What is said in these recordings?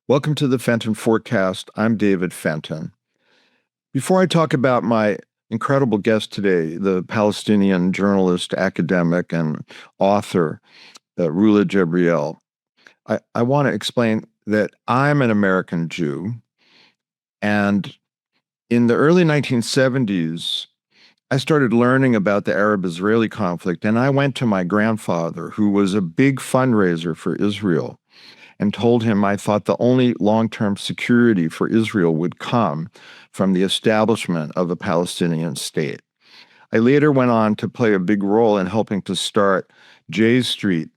Welcome to the Fenton Forecast. I'm David Fenton. Before I talk about my incredible guest today, the Palestinian journalist, academic, and author, Rula Jebreal, I want to explain that I'm an American Jew. And in the early 1970s, I started learning about the Arab-Israeli conflict, and I went to my grandfather, who was a big fundraiser for Israel, and told him I thought the only long-term security for Israel would come from the establishment of a Palestinian state. I later went on to play a big role in helping to start J Street,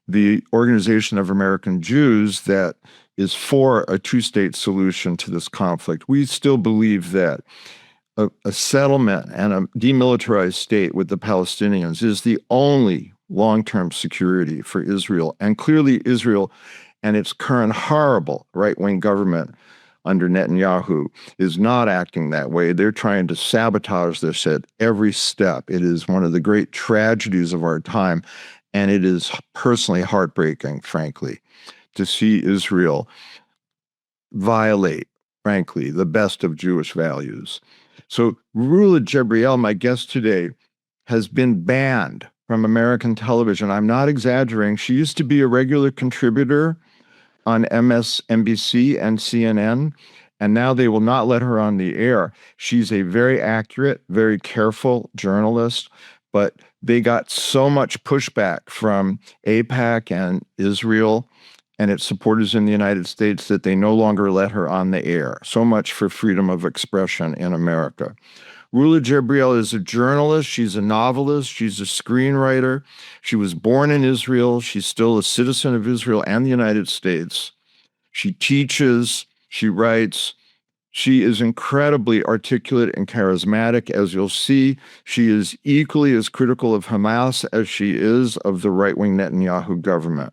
the Organization of American Jews that is for a two-state solution to this conflict. We still believe that a settlement and a demilitarized state with the Palestinians is the only long-term security for Israel. And clearly Israel and its current horrible right-wing government under Netanyahu is not acting that way. They're trying to sabotage this at every step. It is one of the great tragedies of our time, and it is personally heartbreaking, frankly, to see Israel violate, frankly, the best of Jewish values. So Rula Jebreal, my guest today, has been banned from American television. I'm not exaggerating. She used to be a regular contributor on MSNBC and CNN, and now they will not let her on the air. She's a very accurate, very careful journalist, but they got so much pushback from AIPAC and Israel and its supporters in the United States that they no longer let her on the air. So much for freedom of expression in America. Rula Jebreal is a journalist. She's a novelist. She's a screenwriter. She was born in Israel. She's still a citizen of Israel and the United States. She teaches. She writes. She is incredibly articulate and charismatic. As you'll see, she is equally as critical of Hamas as she is of the right-wing Netanyahu government.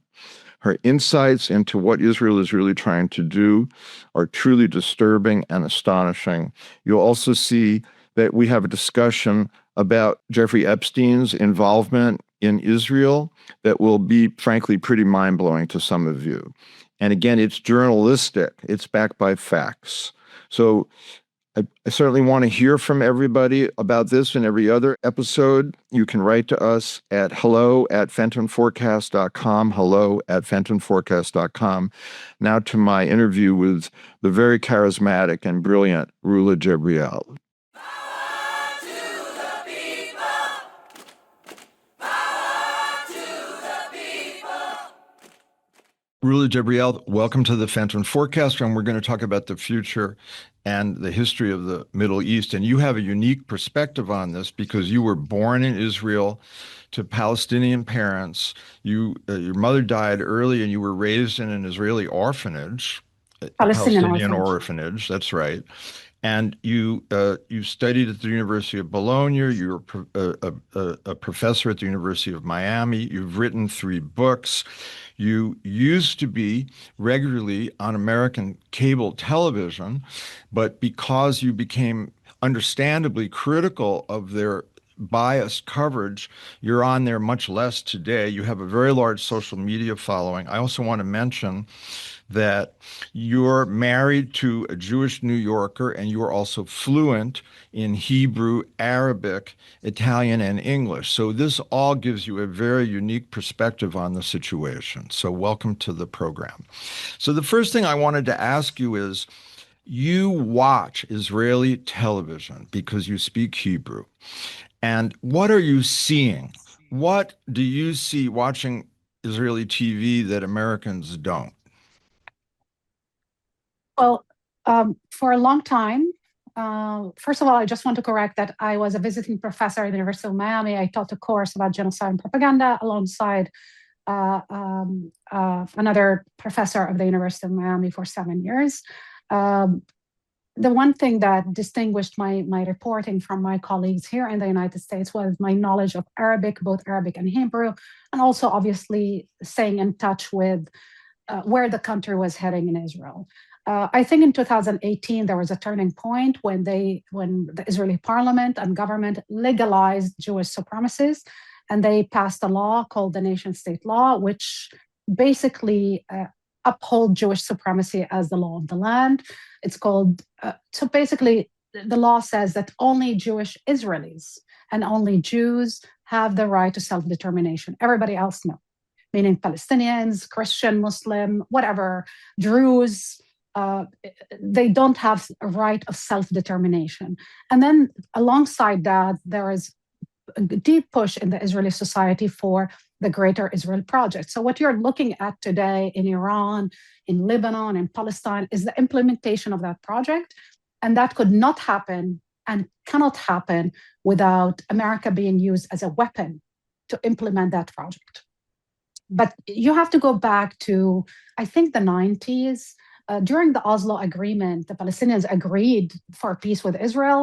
Her insights into what Israel is really trying to do are truly disturbing and astonishing. You'll also see that we have a discussion about Jeffrey Epstein's involvement in Israel that will be, frankly, pretty mind-blowing to some of you. And again, it's journalistic. It's backed by facts. So I certainly want to hear from everybody about this and every other episode. You can write to us at hello@fentonforecast.com, hello@fentonforecast.com. Now to my interview with the very charismatic and brilliant Rula Jebreal. Rula Jebreal, welcome to the Fenton Forecast, and we're going to talk about the future and the history of the Middle East. And you have a unique perspective on this because you were born in Israel to Palestinian parents. Your mother died early, and you were raised in an Israeli orphanage, a Palestinian orphanage. That's right. And you studied at the University of Bologna. You were a professor at the University of Miami. You've written 3 books. You used to be regularly on American cable television, but because you became understandably critical of their biased coverage, you're on there much less today. You have a very large social media following. I also want to mention that you're married to a Jewish New Yorker, and you're also fluent in Hebrew, Arabic, Italian, and English. So this all gives you a very unique perspective on the situation. So welcome to the program. So the first thing I wanted to ask you is, you watch Israeli television because you speak Hebrew. And what are you seeing? What do you see watching Israeli TV that Americans don't? Well, for a long time, first of all, I just want to correct that I was a visiting professor at the University of Miami. I taught a course about genocide and propaganda alongside another professor of the University of Miami for 7 years. The one thing that distinguished my reporting from my colleagues here in the United States was my knowledge of Arabic, both Arabic and Hebrew, and also obviously staying in touch with where the country was heading in Israel. I think in 2018, there was a turning point when the Israeli parliament and government legalized Jewish supremacists, and they passed a law called the Nation State Law, which basically uphold Jewish supremacy as the law of the land. It's called, so basically, the law says that only Jewish Israelis and only Jews have the right to self-determination. Everybody else, no. Meaning Palestinians, Christian, Muslim, whatever, Druze, they don't have a right of self-determination. And then alongside that, there is a deep push in the Israeli society for the Greater Israel Project. So what you're looking at today in Iran, in Lebanon, in Palestine, is the implementation of that project. And that could not happen and cannot happen without America being used as a weapon to implement that project. But you have to go back to, I think, the 90s. During the Oslo Agreement, the Palestinians agreed for peace with Israel.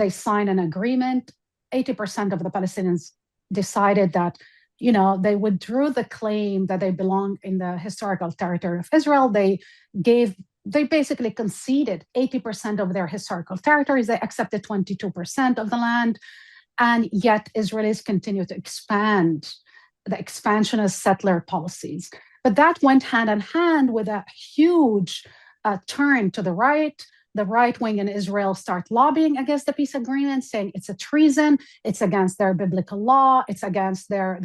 They signed an agreement. 80% of the Palestinians decided that, they withdrew the claim that they belong in the historical territory of Israel. They basically conceded 80% of their historical territories. They accepted 22% of the land. And yet Israelis continue to expand the expansionist settler policies. But that went hand in hand with a huge turn to the right. The right wing in Israel start lobbying against the peace agreement, saying it's a treason, it's against their biblical law, it's against their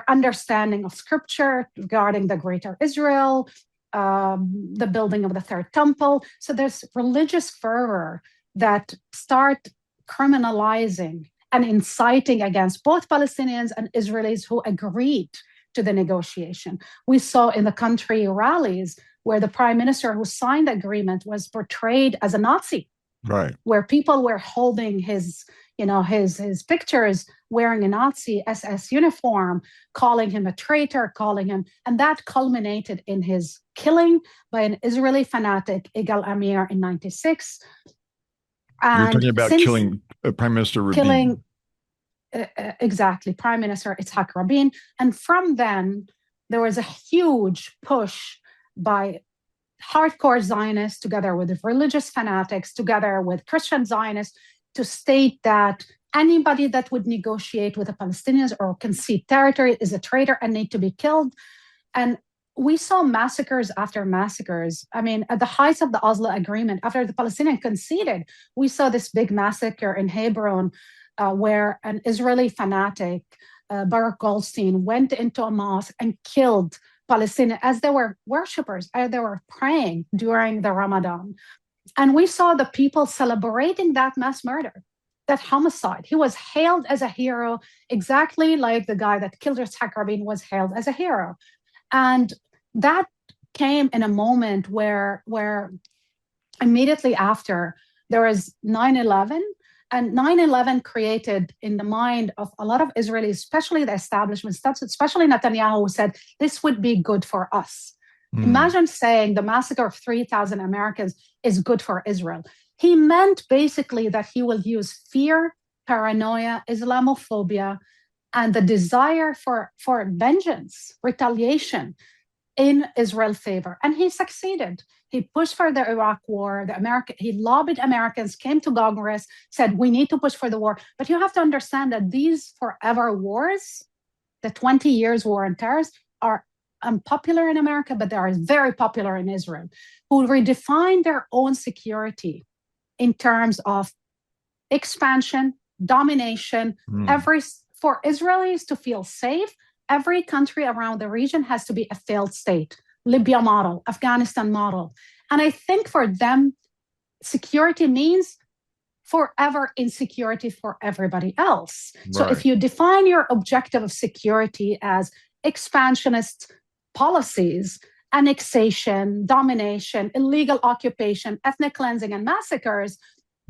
understanding of scripture regarding the Greater Israel, the building of the Third Temple. So there's religious fervor that start criminalizing and inciting against both Palestinians and Israelis who agreed to the negotiation. We saw in the country rallies where the prime minister who signed the agreement was portrayed as a Nazi, right? Where people were holding his pictures wearing a Nazi SS uniform, calling him a traitor, and that culminated in his killing by an Israeli fanatic, Igal Amir, in 96. You're talking about killing Prime Minister Rabin. Exactly, Prime Minister Yitzhak Rabin. And from then, there was a huge push by hardcore Zionists, together with religious fanatics, together with Christian Zionists, to state that anybody that would negotiate with the Palestinians or concede territory is a traitor and need to be killed. And we saw massacres after massacres. I mean, at the height of the Oslo Agreement, after the Palestinians conceded, we saw this big massacre in Hebron, where an Israeli fanatic, Baruch Goldstein, went into a mosque and killed Palestinians as they were worshippers, as they were praying during the Ramadan. And we saw the people celebrating that mass murder, that homicide. He was hailed as a hero, exactly like the guy that killed Yitzhak Rabin was hailed as a hero. And that came in a moment where immediately after there was 9/11, and 9/11 created in the mind of a lot of Israelis, especially the establishment, especially Netanyahu, who said, this would be good for us. Imagine saying the massacre of 3,000 Americans is good for Israel. He meant basically that he will use fear, paranoia, Islamophobia, and the desire for vengeance, retaliation in Israel's favor. And he succeeded. He pushed for the Iraq war. He lobbied Americans, came to Congress, said, we need to push for the war. But you have to understand that these forever wars, the 20 years war on terror, are unpopular in America, but they are very popular in Israel, who redefine their own security in terms of expansion, domination. For Israelis to feel safe, every country around the region has to be a failed state. Libya model, Afghanistan model. And I think for them, security means forever insecurity for everybody else. Right. So if you define your objective of security as expansionist policies, annexation, domination, illegal occupation, ethnic cleansing, and massacres,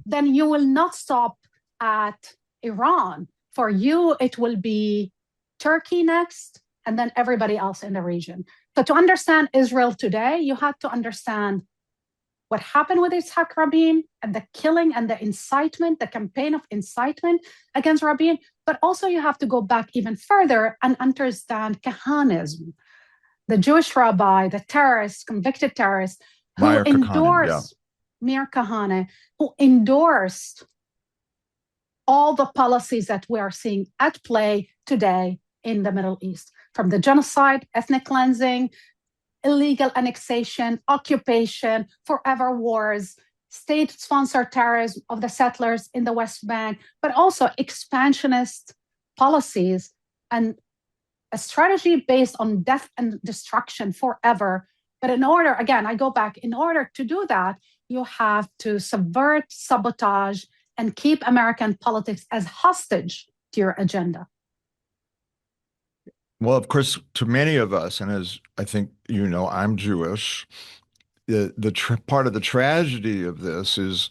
then you will not stop at Iran. For you, it will be Turkey next, and then everybody else in the region. So to understand Israel today, you have to understand what happened with Yitzhak Rabin and the killing and the incitement, the campaign of incitement against Rabin. But also you have to go back even further and understand Kahanism, the Jewish rabbi, the terrorist, convicted terrorist, who endorsed Meir Kahane, who endorsed all the policies that we are seeing at play today in the Middle East, from the genocide, ethnic cleansing, illegal annexation, occupation, forever wars, state-sponsored terrorism of the settlers in the West Bank, but also expansionist policies and a strategy based on death and destruction forever. But in order, again, I go back, in order to do that, you have to subvert, sabotage, and keep American politics as hostage to your agenda. Well, of course, to many of us, and as I think you know, I'm Jewish. The part of the tragedy of this is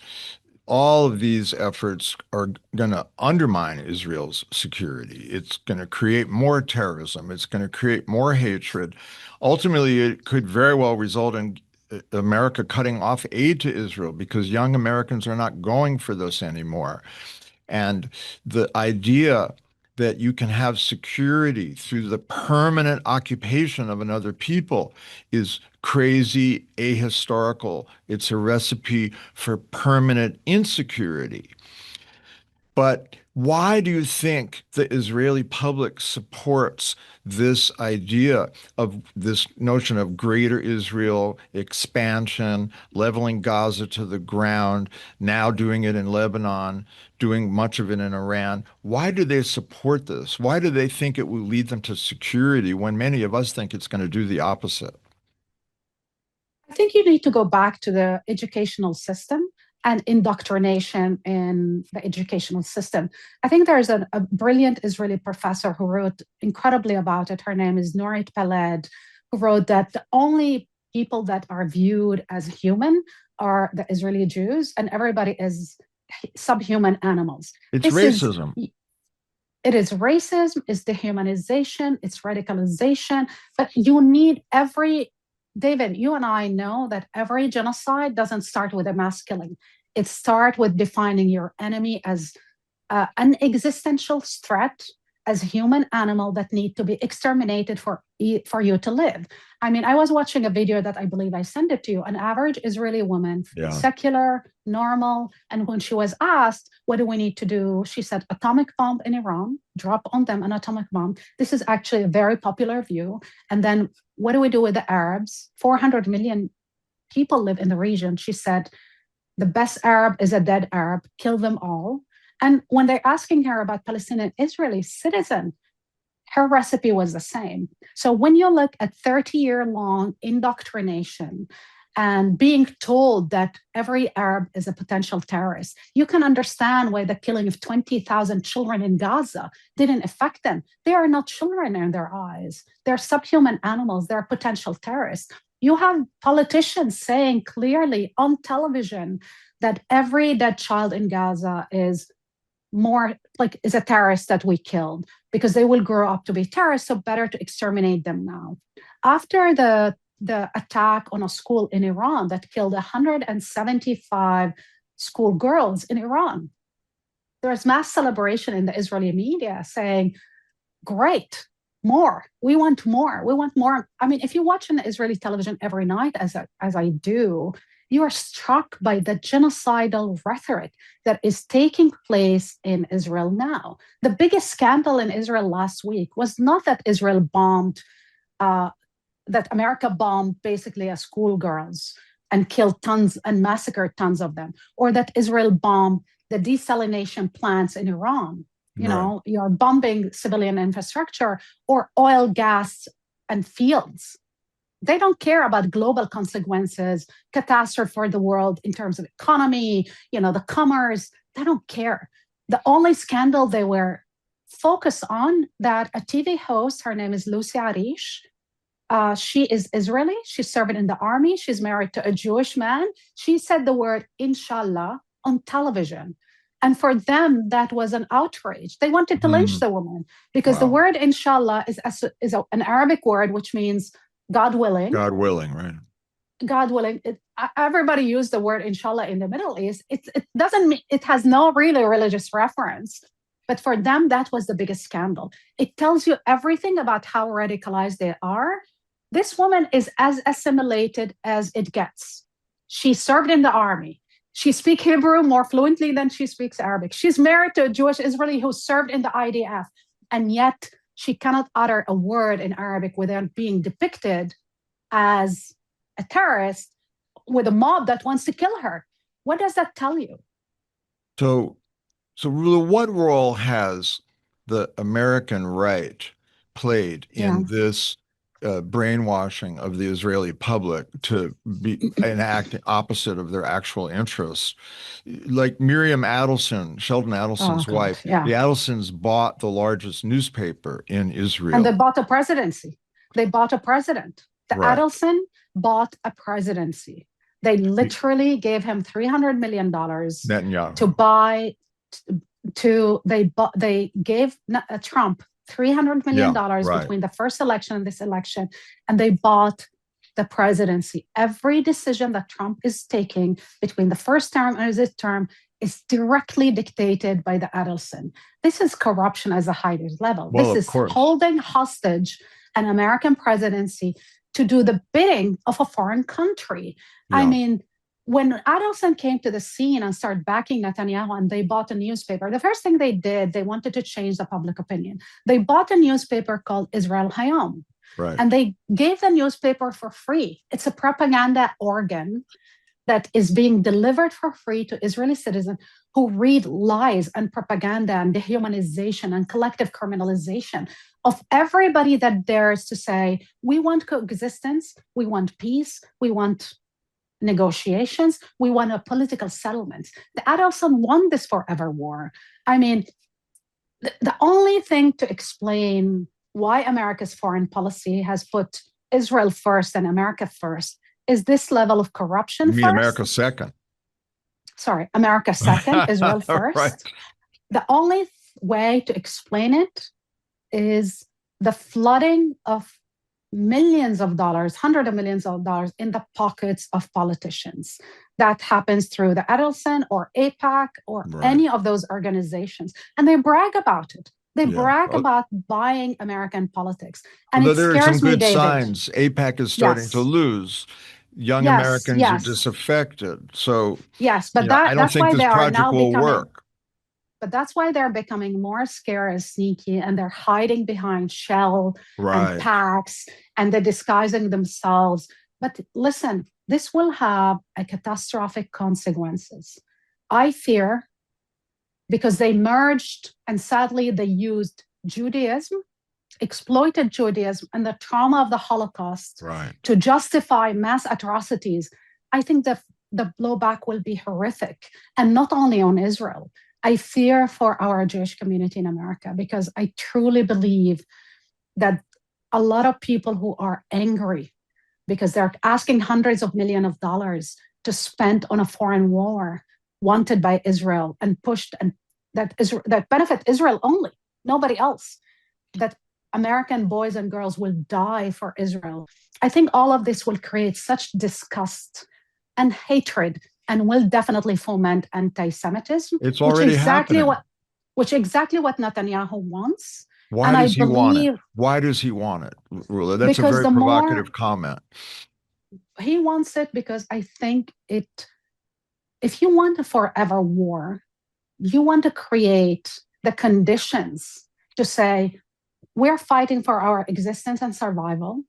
all of these efforts are going to undermine Israel's security. It's going to create more terrorism. It's going to create more hatred. Ultimately, it could very well result in America cutting off aid to Israel because young Americans are not going for this anymore. And the idea that you can have security through the permanent occupation of another people is crazy, ahistorical. It's a recipe for permanent insecurity. But why do you think the Israeli public supports this idea of this notion of greater Israel, expansion, leveling Gaza to the ground, now doing it in Lebanon, doing much of it in Iran? Why do they support this? Why do they think it will lead them to security when many of us think it's going to do the opposite? I think you need to go back to the educational system and indoctrination in the educational system. I think there's a brilliant Israeli professor who wrote incredibly about it. Her name is Nurit Peled, who wrote that the only people that are viewed as human are the Israeli Jews, and everybody is subhuman animals. It's racism. It is racism, it's dehumanization, it's radicalization, but you need David, you and I know that every genocide doesn't start with a mass killing. It starts with defining your enemy as an existential threat, as a human animal that need to be exterminated for you to live. I mean, I was watching a video that I believe I sent it to you, an average Israeli woman, secular, normal, and when she was asked, what do we need to do? She said, atomic bomb in Iran, drop on them an atomic bomb. This is actually a very popular view. And then what do we do with the Arabs? 400 million people live in the region. She said, the best Arab is a dead Arab, kill them all. And when they're asking her about Palestinian Israeli citizen, her recipe was the same. So when you look at 30-year-long indoctrination and being told that every Arab is a potential terrorist, you can understand why the killing of 20,000 children in Gaza didn't affect them. They are not children in their eyes. They're subhuman animals. They're potential terrorists. You have politicians saying clearly on television that every dead child in Gaza is a terrorist that we killed because they will grow up to be terrorists, so better to exterminate them now. After the attack on a school in Iran that killed 175 schoolgirls in Iran, there was mass celebration in the Israeli media saying, great, more. We want more. We want more. I mean, if you watch on the Israeli television every night, as I do, you are struck by the genocidal rhetoric that is taking place in Israel now. The biggest scandal in Israel last week was not that Israel bombed, that America bombed basically schoolgirls and killed tons and massacred tons of them, or that Israel bombed the desalination plants in Iran. You know, you're bombing civilian infrastructure or oil, gas, and fields. They don't care about global consequences, catastrophe for the world in terms of economy, the commerce. They don't care. The only scandal they were focused on, that a TV host, her name is Lucy Arish. She is Israeli. She served in the army. She's married to a Jewish man. She said the word inshallah on television. And for them, that was an outrage. They wanted to lynch the woman because the word inshallah is an Arabic word, which means God willing. God willing, right? God willing. Everybody used the word inshallah in the Middle East. It doesn't mean, it has no really religious reference. But for them, that was the biggest scandal. It tells you everything about how radicalized they are. This woman is as assimilated as it gets. She served in the army. She speaks Hebrew more fluently than she speaks Arabic. She's married to a Jewish Israeli who served in the IDF. And yet she cannot utter a word in Arabic without being depicted as a terrorist with a mob that wants to kill her. What does that tell you? So, Rula, what role has the American right played Yeah. in this brainwashing of the Israeli public to be enact opposite of their actual interests? Like Miriam Adelson, Sheldon Oh Adelson's God. wife, Yeah. the Adelsons bought the largest newspaper in And they Israel. bought a presidency. They bought a president. The Right. Adelson bought a presidency. They literally gave him $300 million Netanyahu. to buy. They gave Trump $300 million between the first election and this election, and they bought the presidency. Every decision that Trump is taking between the first term and this term is directly dictated by the Adelson. This is corruption as the highest level. Well, this is holding hostage an American presidency to do the bidding of a foreign country. Yeah. I mean, when Adelson came to the scene and started backing Netanyahu and they bought a newspaper, the first thing they did, they wanted to change the public opinion. They bought a newspaper called Israel Hayom. Right. And they gave the newspaper for free. It's a propaganda organ that is being delivered for free to Israeli citizens who read lies and propaganda and dehumanization and collective criminalization of everybody that dares to say, we want coexistence, we want peace, we want negotiations, we want a political settlement. The Adelson won this forever war. I mean, the only thing to explain why America's foreign policy has put Israel first and America first is this level of corruption. You mean America second? Sorry, America second, Israel first. Right. The only way to explain it is the flooding of millions of dollars, hundreds of millions of dollars in the pockets of politicians. That happens through the Adelson or AIPAC or any of those organizations. And they brag about it. They brag about buying American politics. And it there scares are some good me, David. signs. AIPAC is starting to lose. Young Americans are disaffected. So but I don't think this project will work. But that's why they're becoming more scary and sneaky, and they're hiding behind Shell and PACs, and they're disguising themselves. But listen, this will have a catastrophic consequences. I fear, because they merged and sadly they used Judaism, exploited Judaism and the trauma of the Holocaust to justify mass atrocities. I think the blowback will be horrific, and not only on Israel. I fear for our Jewish community in America, because I truly believe that a lot of people who are angry because they're asking hundreds of millions of dollars to spend on a foreign war wanted by Israel and pushed, and that benefit Israel only, nobody else, that American boys and girls will die for Israel. I think all of this will create such disgust and hatred, and will definitely foment anti-Semitism. It's already happening. Which exactly what Netanyahu wants. Why does he want it? Why does he want it, Rula? That's a very provocative comment. He wants it because I think if you want a forever war, you want to create the conditions to say, we're fighting for our existence and survival.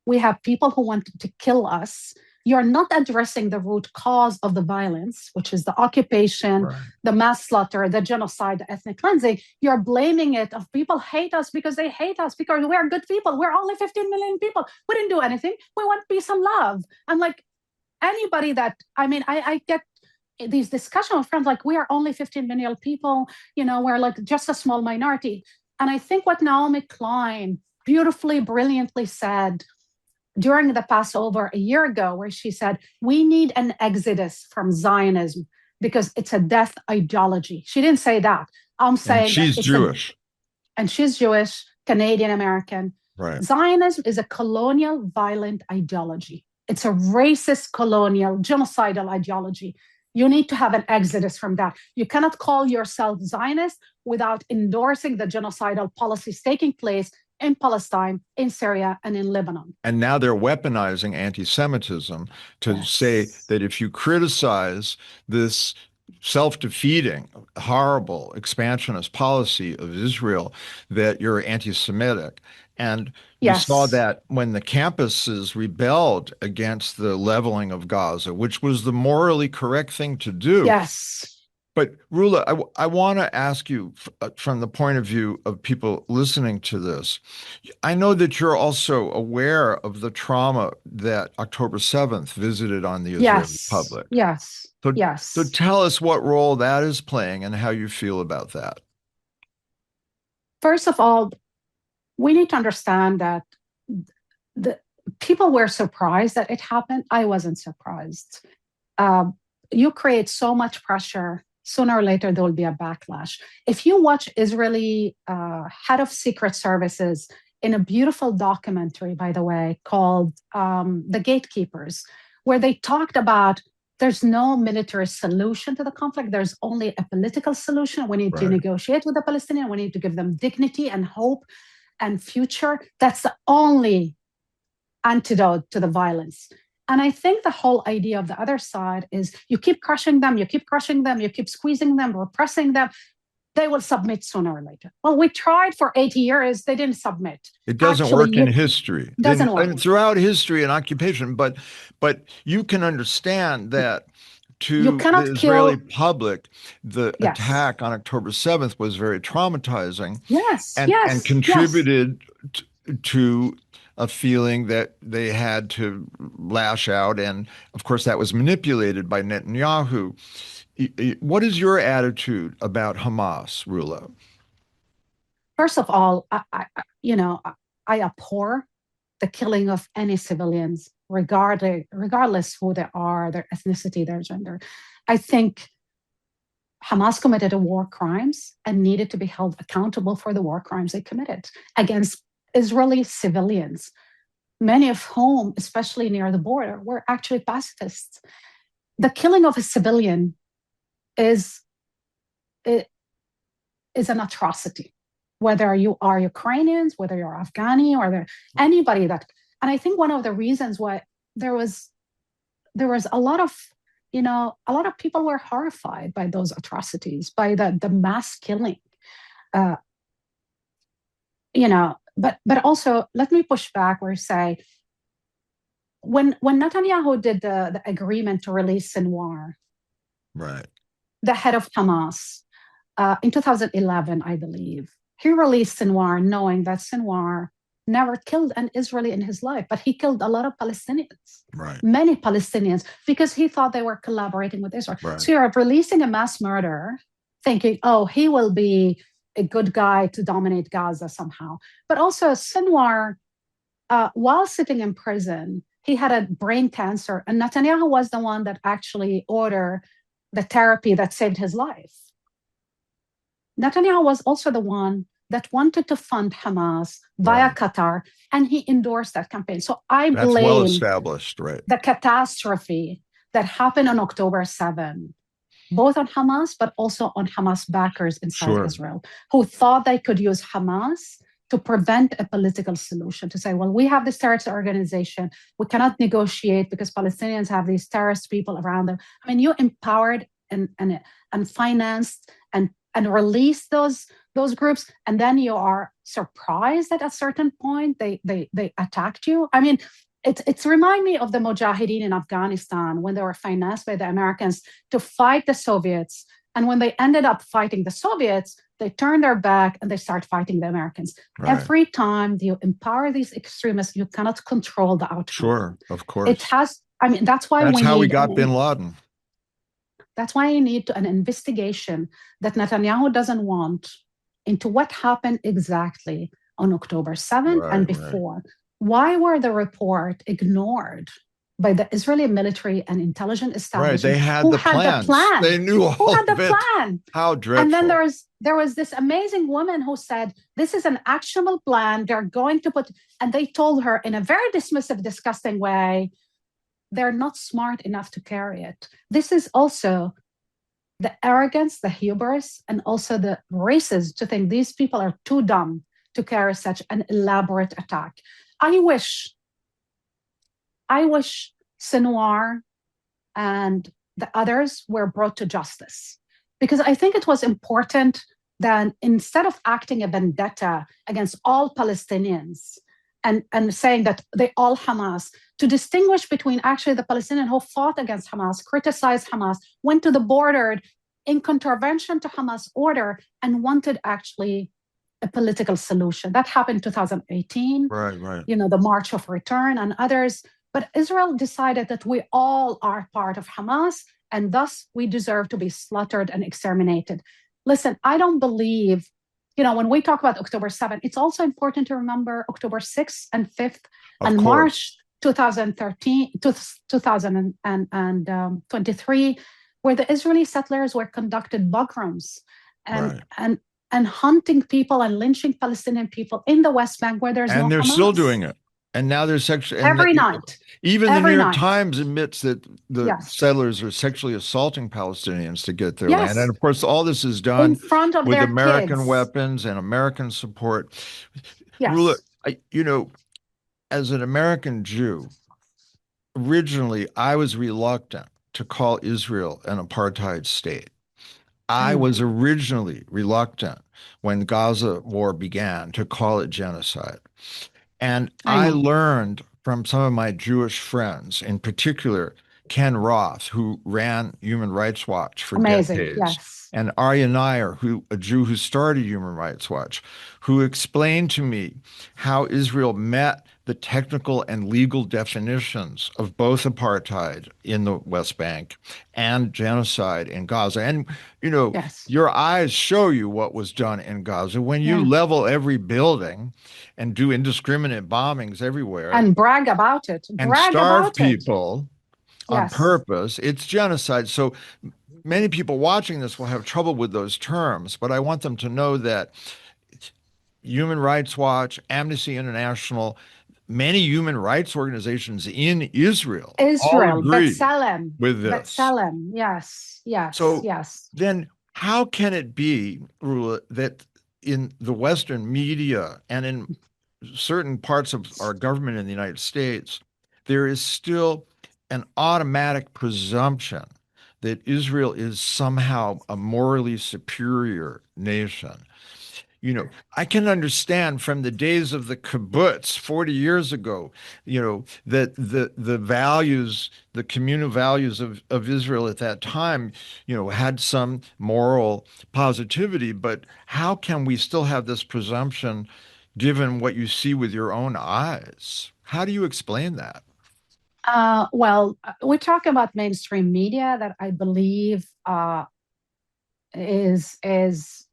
We have people who want to kill us. You're not addressing the root cause of the violence, which is the occupation, the mass slaughter, the genocide, the ethnic cleansing. You're blaming it of people hate us because they hate us because we're good people. We're only 15 million people. We didn't do anything. We want peace and love. And like anybody I get these discussions with friends like, we are only 15 million people. We're like just a small minority. And I think what Naomi Klein beautifully, brilliantly said during the Passover a year ago, where she said, we need an exodus from Zionism because it's a death ideology. She didn't say that. I'm saying she's Jewish. And she's Jewish, Canadian American. Right. Zionism is a colonial, violent ideology. It's a racist, colonial, genocidal ideology. You need to have an exodus from that. You cannot call yourself Zionist without endorsing the genocidal policies taking place in Palestine, in Syria, and in Lebanon. And now they're weaponizing anti-Semitism to say that if you criticize this self-defeating, horrible expansionist policy of Israel that you're anti-Semitic. And you saw Yes, that when the campuses rebelled against the leveling of Gaza, which was the morally correct thing to do. yes, But Rula, I want to ask you from the point of view of people listening to this. I know that you're also aware of the trauma that October 7th visited on the Israeli yes, public. yes, So, so yes. tell us what role that is playing and how you feel about that. First of all, we need to understand that the people were surprised that it happened. I wasn't surprised. Um, you create so much pressure. Sooner or later, there will be a backlash. If you watch Israeli head of secret services in a beautiful documentary, by the way, called The Gatekeepers, where they talked about there's no military solution to the conflict. There's only a political solution. We need to Right. negotiate with the Palestinians. We need to give them dignity and hope and future. That's the only antidote to the violence. And I think the whole idea of the other side is you keep crushing them, you keep crushing them, you keep squeezing them, repressing them. They will submit sooner or later. Well, we tried for 80 years, they didn't submit. It doesn't Actually, work in you history, doesn't work. and throughout history and occupation, but you can understand that You to the cannot Israeli kill. public, the Yes, attack on October 7th was very traumatizing yes, and yes, yes. contributed to a feeling that they had to lash out. And of course, that was manipulated by Netanyahu. What is your attitude about Hamas, Rula? First of all, I abhor the killing of any civilians, regardless who they are, their ethnicity, their gender. I think Hamas committed war crimes and needed to be held accountable for the war crimes they committed against Israeli civilians, many of whom, especially near the border, were actually pacifists. The killing of a civilian is, is an atrocity, whether you are Ukrainians, whether you're Afghani, or anybody that. And I think one of the reasons why there was a lot of people were horrified by those atrocities, by the mass killing. Uh, but also let me push back or say when Netanyahu did the agreement to release Sinwar, Right. the head of Hamas, in 2011, I believe, he released Sinwar knowing that Sinwar never killed an Israeli in his life, but he killed a lot of Palestinians, Right. many Palestinians, because he thought they were collaborating with Israel. Right. So you're releasing a mass murderer, thinking, oh, he will be a good guy to dominate Gaza somehow. But also, Sinwar, while sitting in prison, he had a brain cancer, and Netanyahu was the one that actually ordered the therapy that saved his life. Netanyahu was also the one that wanted to fund Hamas via Right. Qatar, and he endorsed that campaign. So I That's well blame established, right? the catastrophe that happened on October 7, both on Hamas, but also on Hamas backers inside Sure. Israel, who thought they could use Hamas to prevent a political solution, to say, well, we have this terrorist organization. We cannot negotiate because Palestinians have these terrorist people around them. I mean, you empowered and financed and released those groups, and then you are surprised that at a certain point they attacked you. I mean, it's remind me of the Mujahideen in Afghanistan when they were financed by the Americans to fight the Soviets. And when they ended up fighting the Soviets, they turned their back and they start fighting the Americans. Right. Every time you empower these extremists, you cannot control the outcome. Sure, of course. It has, I mean, that's why That's we how we need got bin Laden. that's why you need an investigation that Netanyahu doesn't want into what happened exactly on October 7th and Right. before. Why were the report ignored by the Israeli military and intelligence Right. establishment? They had who the had plans. the plan? They knew Who all had the of it. plan? How dreadful. And then there was this amazing woman who said, this is an actionable plan. They're going to put, and they told her in a very dismissive, disgusting way, they're not smart enough to carry it. This is also the arrogance, the hubris, and also the racism to think these people are too dumb to carry such an elaborate attack. I wish Sinwar and the others were brought to justice. Because I think it was important that instead of acting a vendetta against all Palestinians and saying that they all Hamas, to distinguish between actually the Palestinians who fought against Hamas, criticized Hamas, went to the border in contravention to Hamas order and wanted actually a political solution. That happened in 2018. Right. The March of Return and others. But Israel decided that we all are part of Hamas, and thus we deserve to be slaughtered and exterminated. Listen, I don't believe, when we talk about October 7th, it's also important to remember October 6th and 5th and March 2023, where the Israeli settlers were conducted pogroms and hunting people and lynching Palestinian people in the West Bank where there's no Hamas. And they're still doing it. And now there's every night. Even the New York Times admits that the settlers are sexually assaulting Palestinians to get their land. And of course, all this is done in front of with their American kids. weapons and American support. Yes. Rula, as an American Jew, originally I was reluctant to call Israel an apartheid state. I was originally reluctant when Gaza war began to call it genocide. And I learned from some of my Jewish friends, in particular, Ken Roth, who ran Human Rights Watch for decades, and Aryeh Nair, a Jew who started Human Rights Watch, who explained to me how Israel met the technical and legal definitions of both apartheid in the West Bank and genocide in Gaza. And, your eyes show you what was done in Gaza. When you level every building and do indiscriminate bombings everywhere. And brag about it. And starve people on purpose, it's genocide. So many people watching this will have trouble with those terms, but I want them to know that Human Rights Watch, Amnesty International, many human rights organizations in Israel all agree with this. Yes. Then how can it be, Rula, that in the Western media and in certain parts of our government in the United States, there is still an automatic presumption that Israel is somehow a morally superior nation? I can understand from the days of the kibbutz 40 years ago, that the values, the communal values of Israel at that time, had some moral positivity. But how can we still have this presumption given what you see with your own eyes? How do you explain that? Well, we talk about mainstream media that I believe is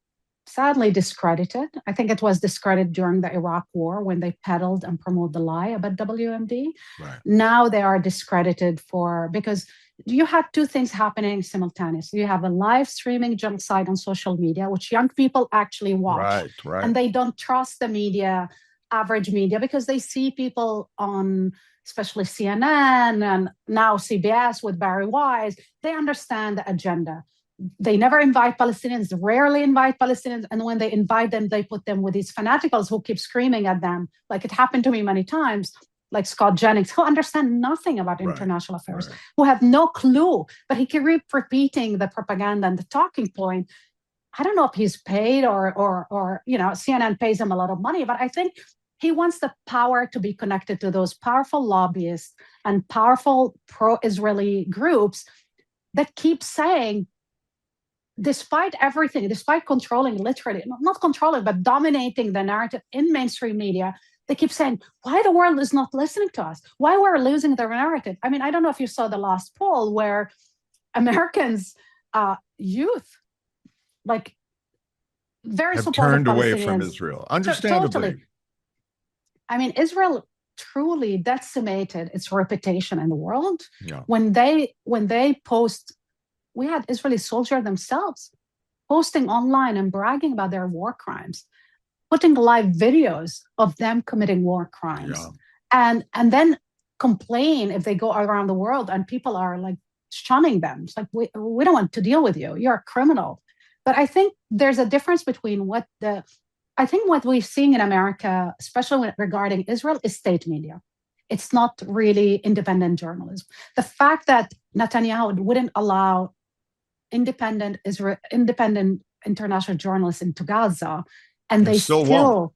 sadly discredited. I think it was discredited during the Iraq War when they peddled and promoted the lie about WMD. Right. Now they are discredited because you have two things happening simultaneously. You have a live streaming genocide on social media, which young people actually watch. Right. And they don't trust the media, average media, because they see people on, especially CNN and now CBS with Barry Wise, they understand the agenda. They never invite Palestinians, rarely invite Palestinians. And when they invite them, they put them with these fanaticals who keep screaming at them. Like it happened to me many times, like Scott Jennings, who understand nothing about international affairs, who have no clue, but he can keep repeating the propaganda and the talking point. I don't know if he's paid or CNN pays him a lot of money, but I think he wants the power to be connected to those powerful lobbyists and powerful pro-Israeli groups that keep saying, despite everything, despite controlling, literally, not controlling, but dominating the narrative in mainstream media, they keep saying, why the world is not listening to us? Why we're losing their narrative? I mean, I don't know if you saw the last poll where Americans, youth, like very have supportive turned away Palestinians. from Israel, understandably. Totally. I mean, Israel truly decimated its reputation in the world when they post. We had Israeli soldiers themselves posting online and bragging about their war crimes, putting live videos of them committing war crimes, and then complain if they go around the world and people are like shunning them. It's like, we don't want to deal with you. You're a criminal. But I think there's a difference between what we're seeing in America, especially regarding Israel, is state media. it's not really independent journalism. The fact that Netanyahu wouldn't allow independent international journalists into Gaza, and they still won't.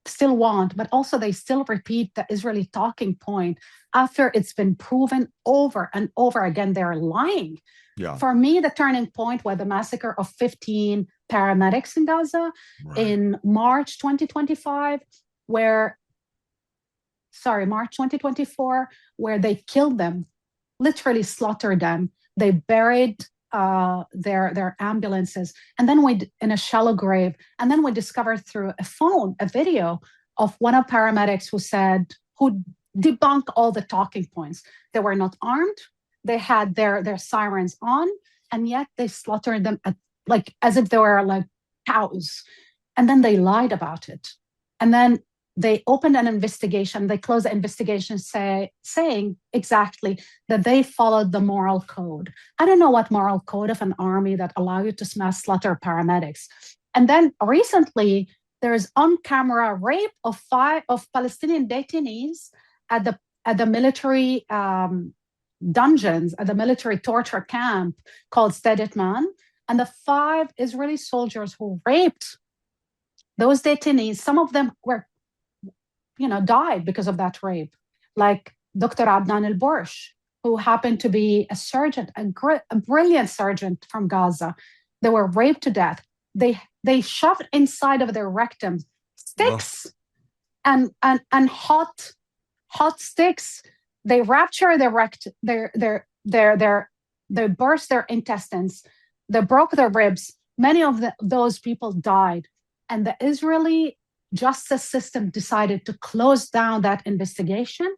Still want, but also they still repeat the Israeli talking point after it's been proven over and over again they're lying. Yeah. For me, the turning point was the massacre of 15 paramedics in Gaza in March 2024, where they killed them, literally slaughtered them. They buried their ambulances, and then in a shallow grave. And then we discovered through a video of one of paramedics who debunked all the talking points. They were not armed. They had their sirens on, and yet they slaughtered them as if they were like cows. And then they lied about it. And then they opened an investigation. They closed the investigation saying exactly that they followed the moral code. I don't know what moral code of an army that allow you to mass slaughter paramedics. And then recently, there's on-camera rape of Palestinian detainees at the military dungeons, at the military torture camp called Sderot Man. And the 5 Israeli soldiers who raped those detainees, some of them were died because of that rape, like Dr. Adnan al-Borsh, who happened to be a surgeon, a brilliant surgeon from Gaza. They were raped to death. They shoved inside of their rectum sticks and hot sticks. They rupture they burst their intestines. They broke their ribs. Many of those people died, and the Israeli justice system decided to close down that investigation.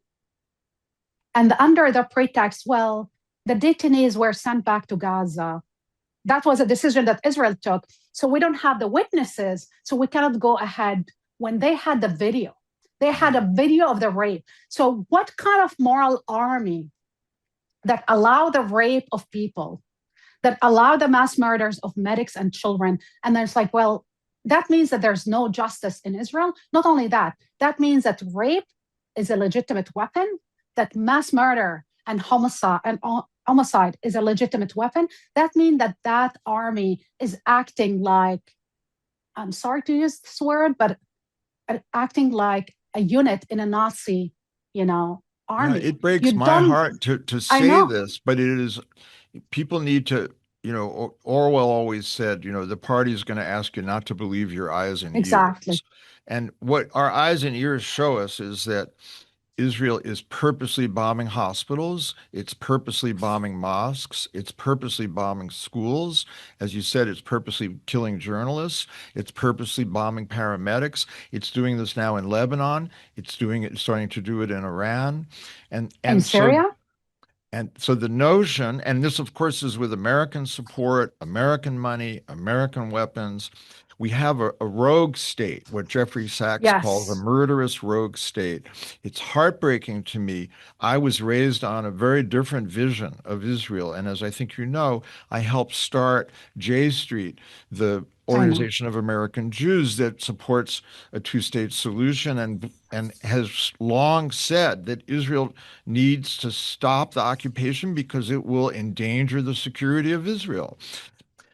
And under the pretext, the detainees were sent back to Gaza. That was a decision that Israel took. So we don't have the witnesses, so we cannot go ahead. When they had the video, they had a video of the rape. So what kind of moral army that allow the rape of people, that allow the mass murders of medics and children? And then it's like, that means that there's no justice in Israel. Not only that, that means that rape is a legitimate weapon, that mass murder and homicide is a legitimate weapon. That means that army is acting like, I'm sorry to use this word, but acting like a unit in a Nazi, army. Yeah, it breaks my heart to say this, but it is, people need to, Orwell always said, the party is going to ask you not to believe your eyes and ears. And what our eyes and ears show us is that Israel is purposely bombing hospitals. It's purposely bombing mosques. It's purposely bombing schools. As you said, it's purposely killing journalists. It's purposely bombing paramedics. It's doing this now in Lebanon. It's starting to do it in Iran. And Syria? And so the notion, and this of course is with American support, American money, American weapons, we have a rogue state, what Jeffrey Sachs calls a murderous rogue state. It's heartbreaking to me. I was raised on a very different vision of Israel. And as I think you know, I helped start J Street, the Organization of American Jews that supports a two-state solution and has long said that Israel needs to stop the occupation because it will endanger the security of Israel.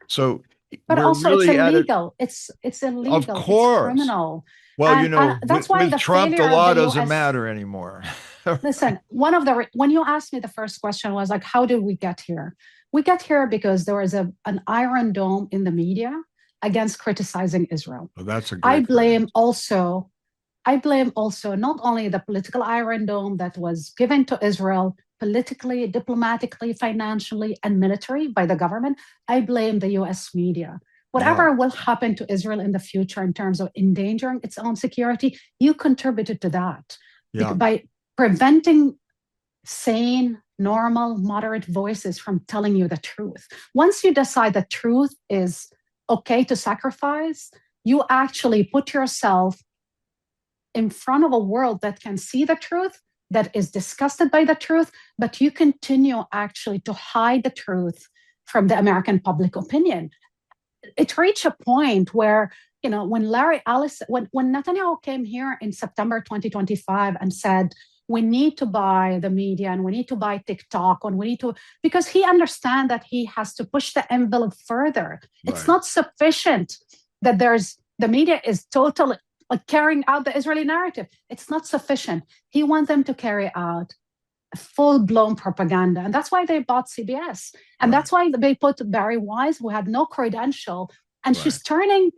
So, but also it's illegal. It's illegal. Of course. It's criminal. Well, that's why with Trump, the law doesn't matter anymore. Listen, when you asked me, the first question was like, how did we get here? We got here because there was an Iron Dome in the media against criticizing Israel. Well, that's a great I blame also not only the political Iron Dome that was given to Israel politically, diplomatically, financially, and military by the government. I blame the US media. Whatever will happen to Israel in the future in terms of endangering its own security, you contributed to that by preventing sane, normal, moderate voices from telling you the truth. Once you decide the truth is okay to sacrifice, you actually put yourself in front of a world that can see the truth, that is disgusted by the truth, but you continue actually to hide the truth from the American public opinion. It reached a point where, when Larry Ellison, when Netanyahu came here in September 2025 and said, we need to buy the media and we need to buy TikTok and we need to, because he understands that he has to push the envelope further. It's not sufficient that the media is totally like carrying out the Israeli narrative. It's not sufficient. He wants them to carry out full-blown propaganda. And that's why they bought CBS. And that's why they put Barry Weiss, who had no credential, and she's turning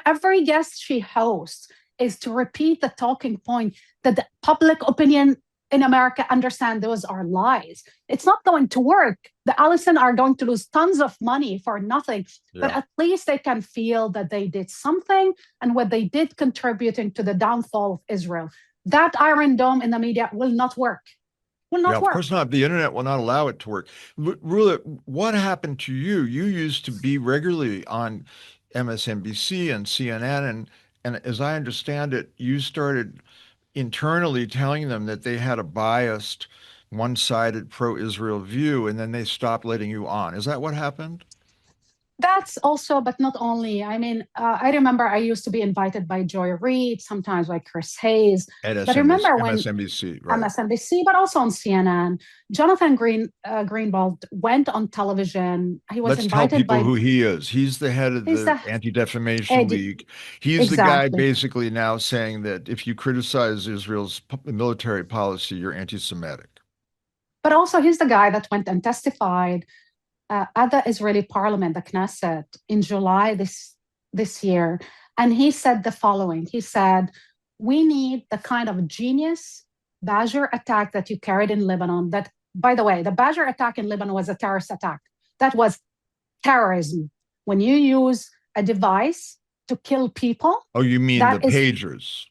every guest she hosts is to repeat the talking point that the public opinion in America understand those are lies. It's not going to work. The Allison are going to lose tons of money for nothing, but at least they can feel that they did something and what they did contributing to the downfall of Israel. That Iron Dome in the media will not work. Will not work. Of course not. The internet will not allow it to work. Rula, what happened to you? You used to be regularly on MSNBC and CNN, and as I understand it, you started internally telling them that they had a biased, one-sided pro-Israel view, and then they stopped letting you on. Is that what happened? That's also, but not only. I mean, I remember I used to be invited by Joy Reid, sometimes by Chris Hayes. At but remember when MSNBC, right? MSNBC, but also on CNN. Jonathan Greenwald went on television. He was Let's tell invited people by who he is. He's the head of the Anti-Defamation League. He's the guy basically now saying that if you criticize Israel's military policy, you're anti-Semitic. But also, he's the guy that went and testified at the Israeli parliament, the Knesset, in July this year. And he said the following. He said, we need the kind of genius Badger attack that you carried in Lebanon. That, by the way, the Badger attack in Lebanon was a terrorist attack. That was terrorism. When you use a device to kill people. Oh, you mean the pagers?